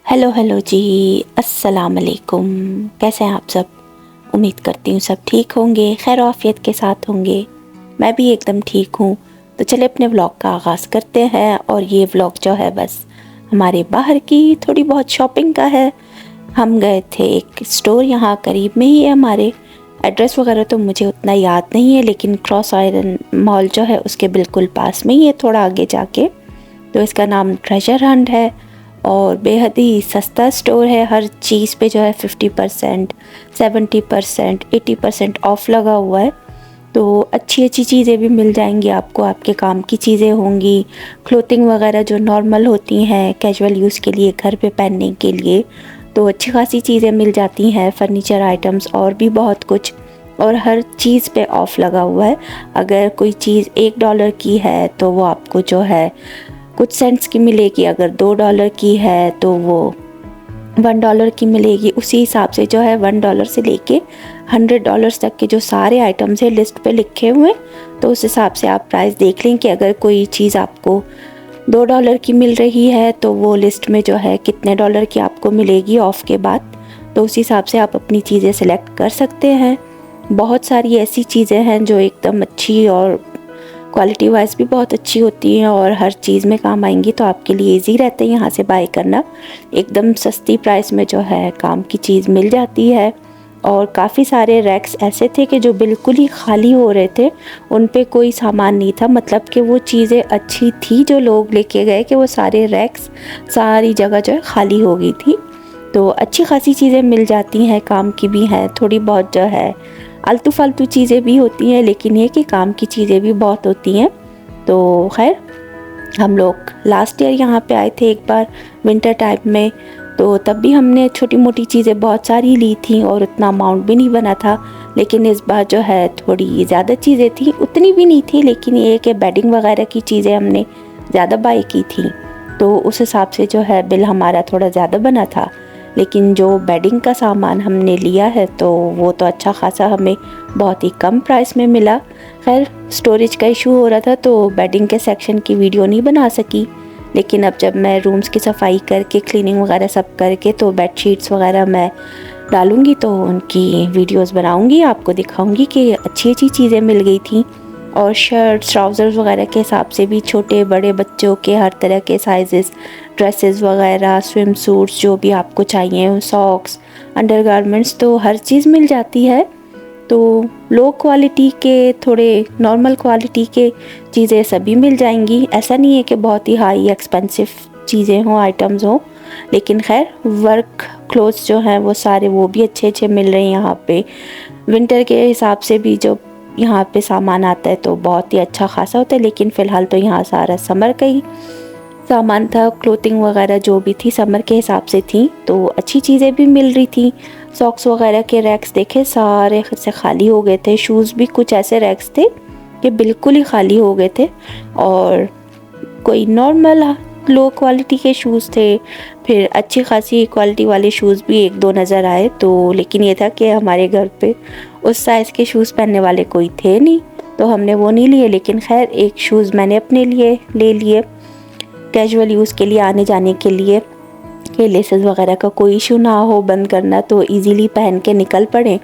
Hello hello जी। अस्सलाम वालेकुम। कैसे हैं आप सब? उम्मीद करती हूँ सब ठीक होंगे, खैर आफियत के साथ होंगे। मैं भी एकदम ठीक हूँ। तो चले अपने व्लॉग का आगाज़ करते हैं। और ये व्लॉग जो है बस हमारे बाहर की थोड़ी बहुत शॉपिंग का है। हम गए थे एक स्टोर, यहाँ करीब में ही है हमारे। एड्रेस वगैरह तो मुझे उतना याद नहीं है, लेकिन क्रॉस आयरन मॉल जो है उसके बिल्कुल पास में ही है, थोड़ा आगे जाके। तो इसका नाम ट्रेजर हंट है और बेहद ही सस्ता स्टोर है। हर चीज़ पे जो है 50%, 70%, 80% ऑफ लगा हुआ है। तो अच्छी अच्छी चीज़ें भी मिल जाएंगी आपको, आपके काम की चीज़ें होंगी। क्लोथिंग वगैरह जो नॉर्मल होती हैं कैजुअल यूज़ के लिए, घर पे पहनने के लिए, तो अच्छी खासी चीज़ें मिल जाती हैं। फर्नीचर आइटम्स और भी बहुत कुछ, और हर चीज़ पे ऑफ़ लगा हुआ है। अगर कोई चीज़ $1 की है तो वो आपको जो है कुछ सेंट्स की मिलेगी। अगर $2 की है तो वो $1 की मिलेगी। उसी हिसाब से जो है $1 से लेके $100 तक के जो सारे आइटम्स है लिस्ट पे लिखे हुए, तो उस हिसाब से आप प्राइस देख लें कि अगर कोई चीज़ आपको $2 की मिल रही है तो वो लिस्ट में जो है कितने डॉलर की आपको मिलेगी ऑफ़ के बाद। तो उस हिसाब से आप अपनी चीज़ें सेलेक्ट कर सकते हैं। बहुत सारी ऐसी चीज़ें हैं जो एकदम अच्छी और क्वालिटी वाइज भी बहुत अच्छी होती हैं और हर चीज़ में काम आएंगी, तो आपके लिए इजी रहता है यहाँ से बाय करना। एकदम सस्ती प्राइस में जो है काम की चीज़ मिल जाती है। और काफ़ी सारे रैक्स ऐसे थे कि जो बिल्कुल ही खाली हो रहे थे, उन पे कोई सामान नहीं था। मतलब कि वो चीज़ें अच्छी थी जो लोग लेके गए कि वो सारे रैक्स, सारी जगह जो है खाली हो गई थी। तो अच्छी खासी चीज़ें मिल जाती हैं, काम की भी हैं, थोड़ी बहुत जो है आलतू फालतू चीज़ें भी होती हैं, लेकिन ये कि काम की चीज़ें भी बहुत होती हैं। तो खैर हम लोग लास्ट ईयर यहाँ पे आए थे एक बार विंटर टाइम में, तो तब भी हमने छोटी मोटी चीज़ें बहुत सारी ली थी और उतना अमाउंट भी नहीं बना था। लेकिन इस बार जो है थोड़ी ज़्यादा चीज़ें थी, उतनी भी नहीं थी, लेकिन ये कि बेडिंग वगैरह की चीज़ें हमने ज़्यादा बाई की थी, तो उस हिसाब से जो है बिल हमारा थोड़ा ज़्यादा बना था। लेकिन जो बेडिंग का सामान हमने लिया है तो वो तो अच्छा खासा हमें बहुत ही कम प्राइस में मिला। खैर स्टोरेज का इशू हो रहा था तो बेडिंग के सेक्शन की वीडियो नहीं बना सकी, लेकिन अब जब मैं रूम्स की सफाई करके क्लीनिंग वगैरह सब करके तो बेडशीट्स वगैरह मैं डालूँगी तो उनकी वीडियोस बनाऊँगी, आपको दिखाऊँगी कि अच्छी अच्छी चीज़ें मिल गई थी। और शर्ट्स ट्राउज़र्स वगैरह के हिसाब से भी छोटे बड़े बच्चों के हर तरह के साइज़ेस, ड्रेसेस वगैरह, स्विम सूट्स जो भी आपको चाहिए, सॉक्स, अंडरगारमेंट्स, तो हर चीज़ मिल जाती है। तो लो क्वालिटी के, थोड़े नॉर्मल क्वालिटी के चीज़ें सभी मिल जाएंगी। ऐसा नहीं है कि बहुत ही हाई एक्सपेंसिव चीज़ें हों, आइटम्स हों, लेकिन खैर वर्क क्लोथ्स जो हैं वो सारे वो भी अच्छे अच्छे मिल रहे हैं यहाँ पे। विंटर के हिसाब से भी जो यहाँ पे सामान आता है तो बहुत ही अच्छा खासा होता है, लेकिन फ़िलहाल तो यहाँ सारा समर का ही सामान था। क्लोथिंग वगैरह जो भी थी समर के हिसाब से थी, तो अच्छी चीज़ें भी मिल रही थी। सॉक्स वगैरह के रैक्स देखे सारे से खाली हो गए थे। शूज़ भी कुछ ऐसे रैक्स थे कि बिल्कुल ही खाली हो गए थे, और कोई नॉर्मल लो क्वालिटी के शूज़ थे, फिर अच्छी खासी क्वालिटी वाले शूज़ भी एक दो नज़र आए। तो लेकिन ये था कि हमारे घर पे उस साइज़ के शूज़ पहनने वाले कोई थे नहीं, तो हमने वो नहीं लिए। लेकिन खैर एक शूज़ मैंने अपने लिए ले लिए, कैजुअल यूज़ के लिए, आने जाने के लिए, कि लेसेस वगैरह का कोई इशू ना हो, बंद करना तो इजीली पहन के निकल पड़े।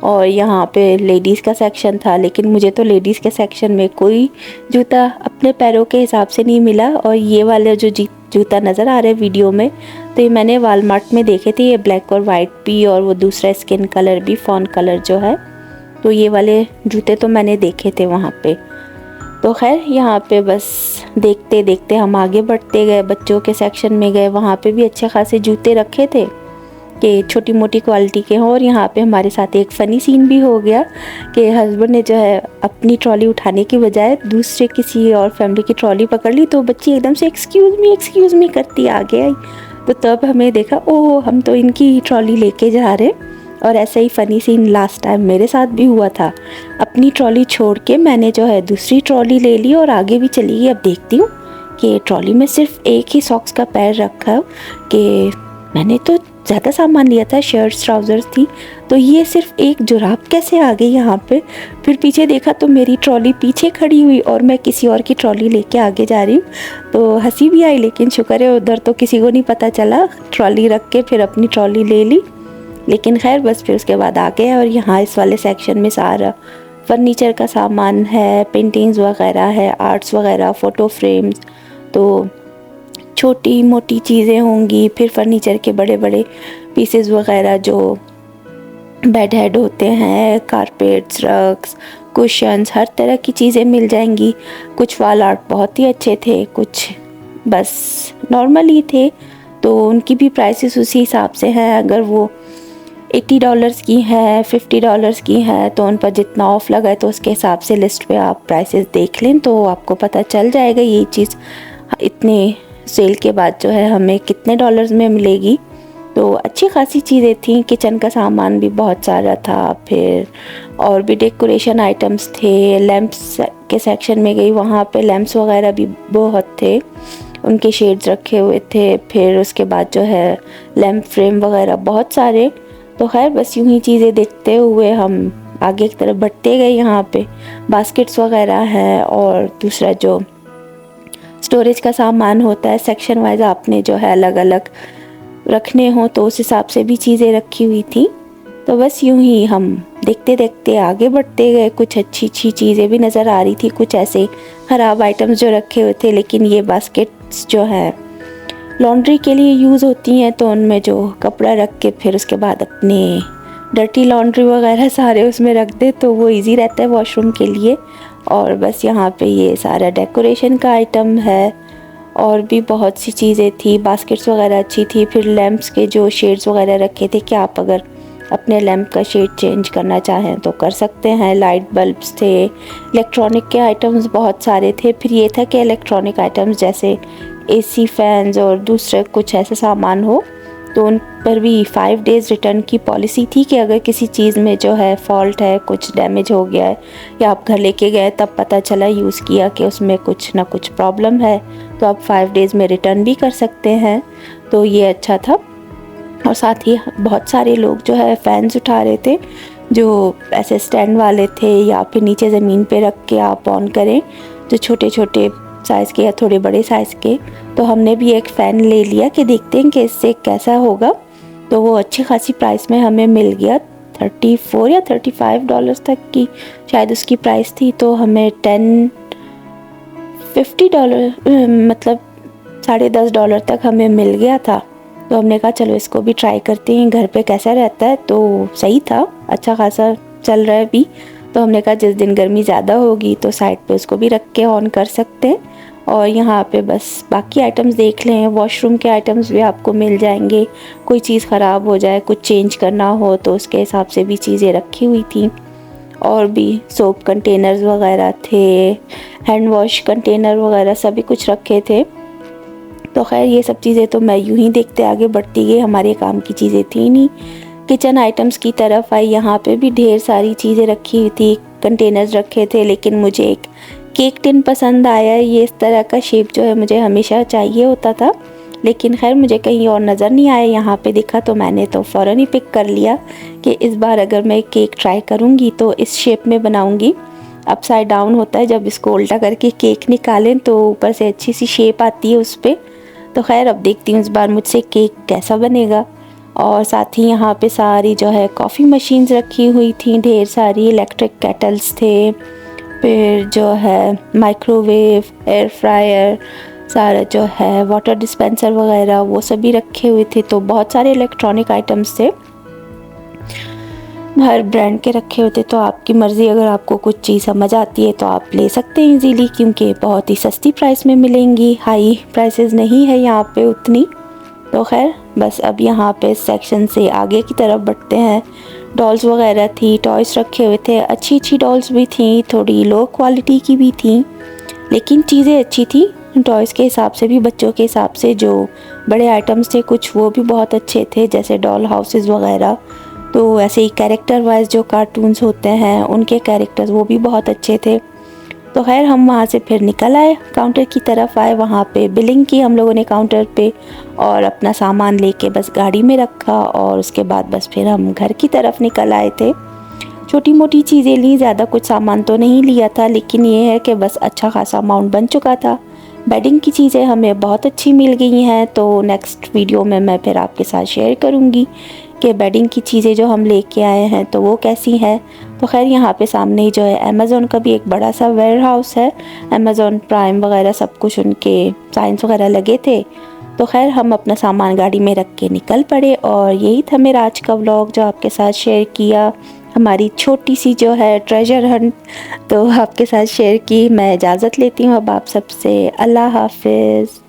और यहाँ पे लेडीज़ का सेक्शन था, लेकिन मुझे तो लेडीज़ के सेक्शन में कोई जूता अपने पैरों के हिसाब से नहीं मिला। और ये वाले जो जूता नज़र आ रहा है वीडियो में, तो ये मैंने वालमार्ट में देखे थे। ये ब्लैक और वाइट भी, और वो दूसरा स्किन कलर भी, फॉन कलर जो है, तो ये वाले जूते तो मैंने देखे थे वहाँ पे। तो खैर यहाँ पे बस देखते देखते हम आगे बढ़ते गए, बच्चों के सेक्शन में गए, वहाँ पे भी अच्छे खासे जूते रखे थे कि छोटी मोटी क्वालिटी के हों। और यहाँ पे हमारे साथ एक फ़नी सीन भी हो गया कि हस्बैंड ने जो है अपनी ट्रॉली उठाने की बजाय दूसरे किसी और फैमिली की ट्रॉली पकड़ ली, तो बच्ची एकदम से एक्सक्यूज़ मी करती आगे आई। तो तब हमें देखा, ओह हम तो इनकी ट्रॉली लेके जा रहे। और ऐसा ही फ़नी सीन लास्ट टाइम मेरे साथ भी हुआ था। अपनी ट्रॉली छोड़ के मैंने जो है दूसरी ट्रॉली ले ली और आगे भी चली गई। अब देखती हूँ कि ट्रॉली में सिर्फ एक ही सॉक्स का पैर रखा कि मैंने तो ज़्यादा सामान लिया था, शर्ट्स ट्राउज़र्स थी। तो ये सिर्फ एक जुराब कैसे आ गई यहाँ पे। फिर पीछे देखा तो मेरी ट्रॉली पीछे खड़ी हुई और मैं किसी और की ट्रॉली लेके आगे जा रही हूँ। तो हंसी भी आई, लेकिन शुक्र है उधर तो किसी को नहीं पता चला। ट्रॉली रख के फिर अपनी ट्रॉली ले ली, लेकिन खैर बस फिर उसके बाद आ गया। और यहाँ इस वाले सेक्शन में सारा फर्नीचर का सामान है, पेंटिंग्स वगैरह है, आर्ट्स वगैरह, फ़ोटो फ्रेम्स, तो छोटी मोटी चीज़ें होंगी। फिर फर्नीचर के बड़े बड़े पीसेस वगैरह जो बेड हेड होते हैं, कारपेट्स, रग्स, कुशन्स, हर तरह की चीज़ें मिल जाएंगी। कुछ वॉल आर्ट बहुत ही अच्छे थे, कुछ बस नॉर्मल ही थे। तो उनकी भी प्राइसेस उसी हिसाब से हैं। अगर वो $80 की है, $50 की है, तो उन पर जितना ऑफ़ लगा है तो उसके हिसाब से लिस्ट पे आप प्राइसेस देख लें तो आपको पता चल जाएगा ये चीज़ इतने सेल के बाद जो है हमें कितने डॉलर्स में मिलेगी। तो अच्छी खासी चीज़ें थी। किचन का सामान भी बहुत सारा था। फिर और भी डेकोरेशन आइटम्स थे। लैंप्स के सेक्शन में गई, वहाँ पे लैंप्स वगैरह भी बहुत थे, उनके शेड्स रखे हुए थे। फिर उसके बाद जो है लैंप फ्रेम वगैरह बहुत सारे। तो खैर बस यूं ही चीज़ें देखते हुए हम आगे की तरफ बढ़ते गए। यहाँ पे बास्केट्स वगैरह हैं और दूसरा जो स्टोरेज का सामान होता है सेक्शन वाइज, आपने जो है अलग अलग रखने हो तो उस हिसाब से भी चीज़ें रखी हुई थी। तो बस यूं ही हम देखते देखते आगे बढ़ते गए। कुछ अच्छी अच्छी चीज़ें भी नज़र आ रही थी, कुछ ऐसे ख़राब आइटम्स जो रखे हुए थे। लेकिन ये बास्केट्स जो है लॉन्ड्री के लिए यूज़ होती हैं, तो उनमें जो कपड़ा रख के फिर उसके बाद अपने डर्टी लॉन्ड्री वगैरह सारे उसमें रख दे तो वो इजी रहता है वॉशरूम के लिए। और बस यहाँ पे ये सारा डेकोरेशन का आइटम है और भी बहुत सी चीज़ें थी। बास्केट्स वगैरह अच्छी थी। फिर लैंप्स के जो शेड्स वगैरह रखे थे कि आप अगर अपने लैंप का शेड चेंज करना चाहें तो कर सकते हैं। लाइट बल्ब्स थे। इलेक्ट्रॉनिक के आइटम्स बहुत सारे थे। फिर ये था कि इलेक्ट्रॉनिक आइटम्स जैसे AC फैंस और दूसरे कुछ ऐसा सामान हो तो उन पर भी 5 डेज़ रिटर्न की पॉलिसी थी कि अगर किसी चीज़ में जो है फॉल्ट है, कुछ डैमेज हो गया है या आप घर लेके गए तब पता चला यूज़ किया कि उसमें कुछ ना कुछ प्रॉब्लम है, तो आप 5 डेज़ में रिटर्न भी कर सकते हैं। तो ये अच्छा था। और साथ ही बहुत सारे लोग जो है फ़ैन्स उठा रहे थे जो ऐसे स्टैंड वाले थे या फिर नीचे ज़मीन पे रख के आप ऑन करें, जो छोटे छोटे साइज़ के या थोड़े बड़े साइज़ के। तो हमने भी एक फ़ैन ले लिया कि देखते हैं कि इससे कैसा होगा। तो वो अच्छी खासी प्राइस में हमें मिल गया। 34 या $35 तक की शायद उसकी प्राइस थी। तो हमें $50 मतलब $10.5 तक हमें मिल गया था। तो हमने कहा चलो इसको भी ट्राई करते हैं घर पे कैसा रहता है। तो सही था, अच्छा खासा चल रहा है अभी। तो हमने कहा जिस दिन गर्मी ज़्यादा होगी तो साइड पे उसको भी रख के ऑन कर सकते हैं। और यहाँ पे बस बाकी आइटम्स देख लें। वॉशरूम के आइटम्स भी आपको मिल जाएंगे। कोई चीज़ ख़राब हो जाए, कुछ चेंज करना हो तो उसके हिसाब से भी चीज़ें रखी हुई थी। और भी सोप कंटेनर्स वगैरह थे, हैंड वॉश कंटेनर वगैरह सभी कुछ रखे थे। तो खैर ये सब चीज़ें तो मैं यूं ही देखते आगे बढ़ती गई, हमारे काम की चीज़ें थी नहीं। किचन आइटम्स की तरफ आई, यहाँ पे भी ढेर सारी चीज़ें रखी हुई थी, कंटेनर्स रखे थे। लेकिन मुझे एक केक टिन पसंद आया। ये इस तरह का शेप जो है मुझे हमेशा चाहिए होता था, लेकिन खैर मुझे कहीं और नज़र नहीं आया। यहाँ पे दिखा तो मैंने तो फ़ौरन ही पिक कर लिया कि इस बार अगर मैं केक ट्राई करूँगी तो इस शेप में बनाऊँगी। अपसाइड डाउन होता है, जब इसको उल्टा करके केक निकालें तो ऊपर से अच्छी सी शेप आती है उस पर। तो खैर अब देखती हूँ इस बार मुझसे केक कैसा बनेगा। और साथ ही यहाँ पे सारी जो है कॉफ़ी मशीन्स रखी हुई थी, ढेर सारी इलेक्ट्रिक केटल्स थे। फिर जो है माइक्रोवेव, एयर फ्रायर, सारा जो है वाटर डिस्पेंसर वगैरह वो सभी रखे हुए थे। तो बहुत सारे इलेक्ट्रॉनिक आइटम्स थे, हर ब्रांड के रखे होते। तो आपकी मर्ज़ी, अगर आपको कुछ चीज़ समझ आती है तो आप ले सकते हैं इजीली, क्योंकि बहुत ही सस्ती प्राइस में मिलेंगी। हाई प्राइसेस नहीं है यहाँ पे उतनी। तो खैर बस अब यहाँ पे सेक्शन से आगे की तरफ बढ़ते हैं। डॉल्स वगैरह थी, टॉयज़ रखे हुए थे। अच्छी अच्छी डॉल्स भी थी, थोड़ी लो क्वालिटी की भी थी, लेकिन चीज़ें अच्छी थी। टॉयज़ के हिसाब से भी, बच्चों के हिसाब से जो बड़े आइटम्स थे कुछ वो भी बहुत अच्छे थे, जैसे डॉल हाउसेस वगैरह। तो ऐसे ही कैरेक्टर वाइज जो कार्टून्स होते हैं उनके कैरेक्टर्स वो भी बहुत अच्छे थे। तो खैर हम वहाँ से फिर निकल आए, काउंटर की तरफ आए, वहाँ पे बिलिंग की हम लोगों ने काउंटर पे, और अपना सामान लेके बस गाड़ी में रखा और उसके बाद बस फिर हम घर की तरफ निकल आए थे। छोटी मोटी चीज़ें ली, ज़्यादा कुछ सामान तो नहीं लिया था, लेकिन ये है कि बस अच्छा खासा अमाउंट बन चुका था। बेडिंग की चीज़ें हमें बहुत अच्छी मिल गई हैं, तो नेक्स्ट वीडियो में मैं फिर आपके साथ शेयर करूँगी कि बेडिंग की चीज़ें जो हम लेके आए हैं तो वो कैसी हैं। तो खैर यहाँ पे सामने ही जो है अमेज़ोन का भी एक बड़ा सा वेयर हाउस है, अमेज़ोन प्राइम वगैरह सब कुछ उनके साइंस वगैरह लगे थे। तो खैर हम अपना सामान गाड़ी में रख के निकल पड़े, और यही था मेरा आज का व्लॉग जो आपके साथ शेयर किया, हमारी छोटी सी जो है ट्रेजर हंट तो आपके साथ शेयर की। मैं इजाज़त लेती हूँ अब आप सबसे। अल्लाह हाफिज़।